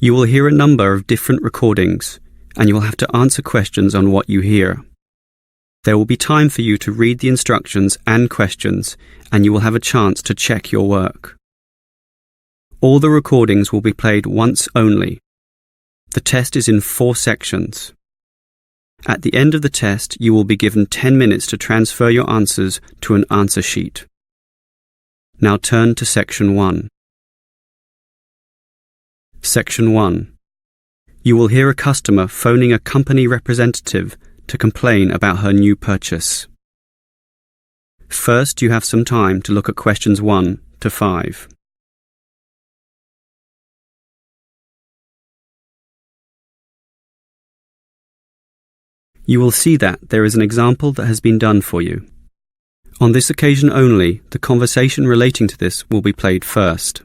You will hear a number of different recordings, and you will have to answer questions on what you hear. There will be time for you to read the instructions and questions, and you will have a chance to check your work. All the recordings will be played once only. The test is in 4 sections. At the end of the test, you will be given 10 minutes to transfer your answers to an answer sheet. Now turn to Section 1. Section 1. You will hear a customer phoning a company representative to complain about her new purchase. First, you have some time to look at questions 1 to 5. You will see that there is an example that has been done for you. On this occasion only, the conversation relating to this will be played first.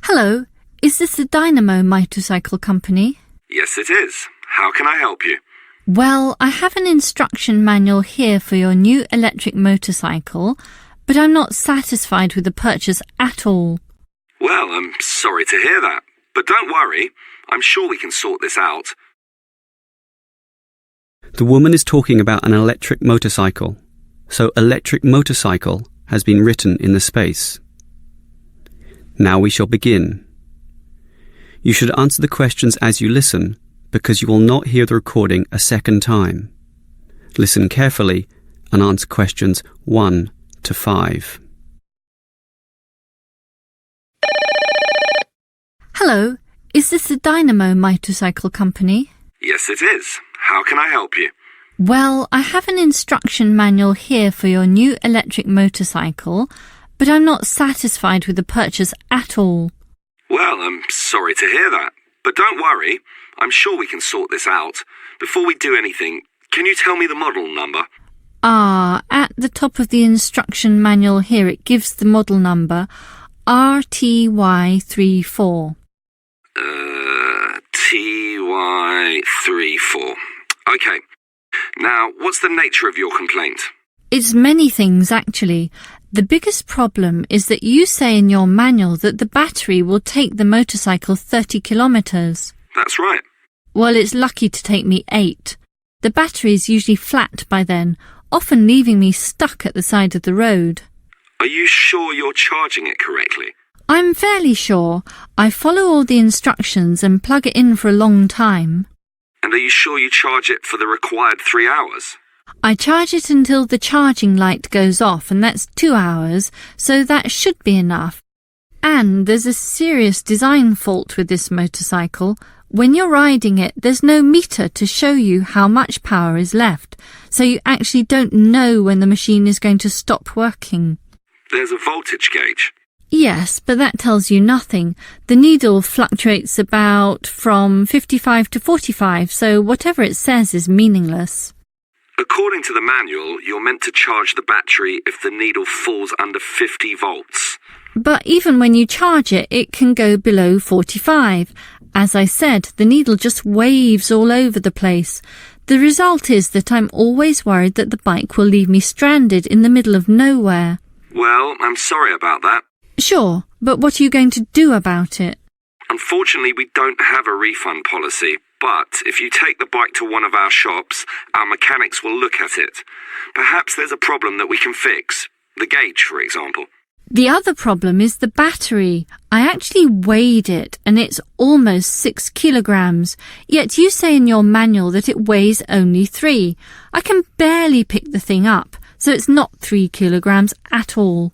Hello, is this the Dynamo Motorcycle Company? Yes, it is. How can I help you? Well, I have an instruction manual here for your new electric motorcycle, but I'm not satisfied with the purchase at all. Well, I'm sorry to hear that, but don't worry. I'm sure we can sort this out. The woman is talking about an electric motorcycle, so electric motorcycle has been written in the space. Now we shall begin. You should answer the questions as you listen, because you will not hear the recording a second time. Listen carefully and answer questions 1 to 5. Hello, is this the Dynamo Motorcycle Company? Yes, it is. How can I help you? Well, I have an instruction manual here for your new electric motorcycle, but I'm not satisfied with the purchase at all. Well, I'm sorry to hear that, but don't worry. I'm sure we can sort this out. Before we do anything, can you tell me the model number? At the top of the instruction manual here it gives the model number RTY34. TY34. Okay. Now, what's the nature of your complaint? It's many things, actually. The biggest problem is that you say in your manual that the battery will take the motorcycle 30 kilometres. That's right. Well, it's lucky to take me 8. The battery is usually flat by then, often leaving me stuck at the side of the road. Are you sure you're charging it correctly? I'm fairly sure. I follow all the instructions and plug it in for a long time. And are you sure you charge it for the required 3 hours? I charge it until the charging light goes off, and that's 2 hours, so that should be enough. And there's a serious design fault with this motorcycle. When you're riding it, there's no meter to show you how much power is left, so you actually don't know when the machine is going to stop working. There's a voltage gauge. Yes, but that tells you nothing. The needle fluctuates about from 55 to 45, so whatever it says is meaningless. According to the manual, you're meant to charge the battery if the needle falls under 50 volts. But even when you charge it, it can go below 45. As I said, the needle just waves all over the place. The result is that I'm always worried that the bike will leave me stranded in the middle of nowhere. Well, I'm sorry about that. Sure, but what are you going to do about it? Unfortunately, we don't have a refund policy, but if you take the bike to one of our shops, our mechanics will look at it. Perhaps there's a problem that we can fix. The gauge, for example. The other problem is the battery. I actually weighed it, and it's almost 6 kilograms, yet you say in your manual that it weighs only 3. I can barely pick the thing up, so it's not 3 kilograms at all.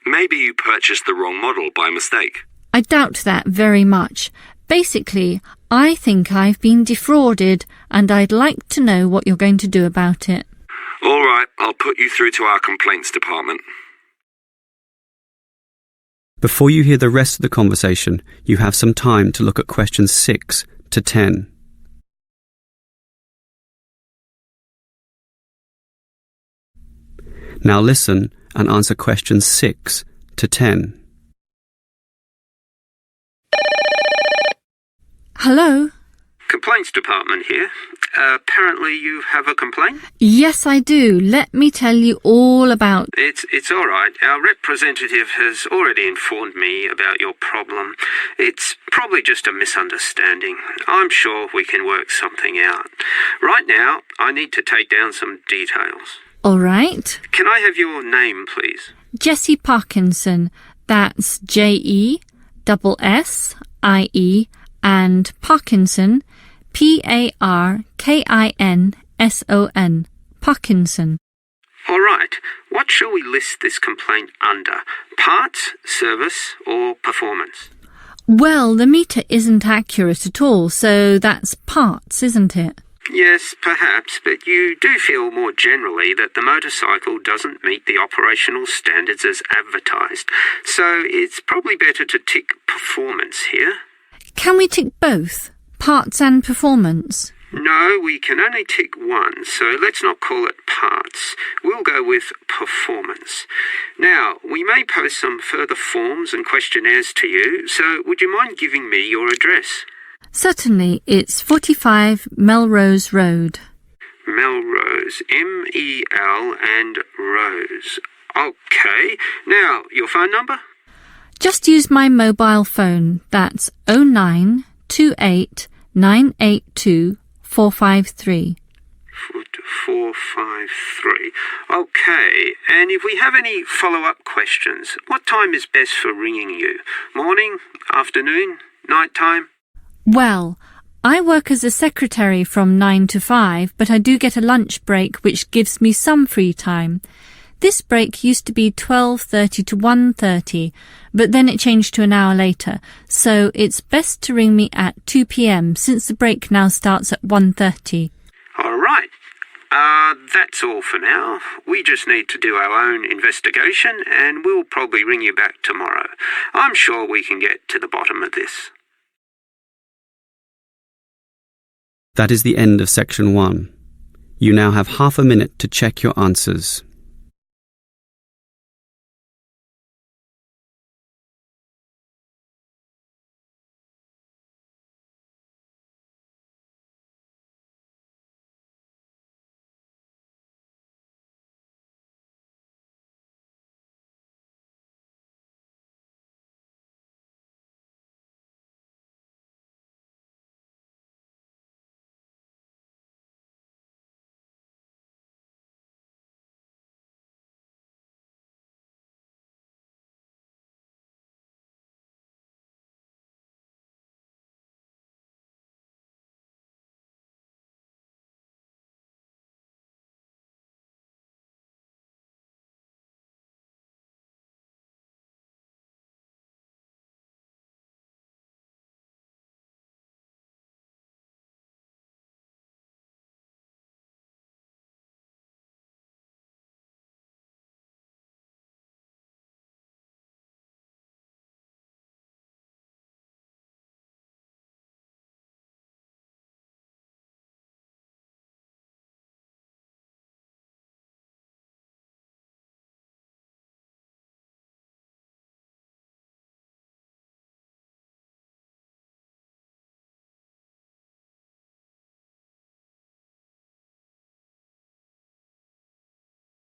Maybe you purchased the wrong model by mistake. I doubt that very much. Basically, I think I've been defrauded, and I'd like to know what you're going to do about it. All right, I'll put you through to our complaints department. Before you hear the rest of the conversation, you have some time to look at questions 6 to 10. Now listen and answer questions 6 to 10. Hello? complaints department here. Apparently you have a complaint? Yes, I do. Let me tell you all about... It's all right. Our representative has already informed me about your problem. It's probably just a misunderstanding. I'm sure we can work something out. Right now, I need to take down some details. All right. Can I have your name, please? Jessie Parkinson. That's Jessie and Parkinson, Parkinson. Parkinson. All right. What shall we list this complaint under? Parts, service, or performance? Well, the meter isn't accurate at all, so that's parts, isn't it? Yes, perhaps, but you do feel more generally that the motorcycle doesn't meet the operational standards as advertised, so it's probably better to tick performance here. Can we tick both, parts and performance? No, we can only tick one, so let's not call it parts. We'll go with performance. Now, we may post some further forms and questionnaires to you, so would you mind giving me your address? Certainly, it's 45 Melrose Road. Melrose, M-E-L and Rose. OK. Now, your phone number? Just use my mobile phone. That's 0928 982 453. 453. OK. And if we have any follow-up questions, what time is best for ringing you? Morning, afternoon, night time? Well, I work as a secretary from 9 to 5, but I do get a lunch break which gives me some free time. This break used to be 12:30 to 1:30, but then it changed to an hour later, so it's best to ring me at 2 p.m. since the break now starts at 1:30. All right. That's all for now. We just need to do our own investigation and we'll probably ring you back tomorrow. I'm sure we can get to the bottom of this. That is the end of section 1. You now have half a minute to check your answers.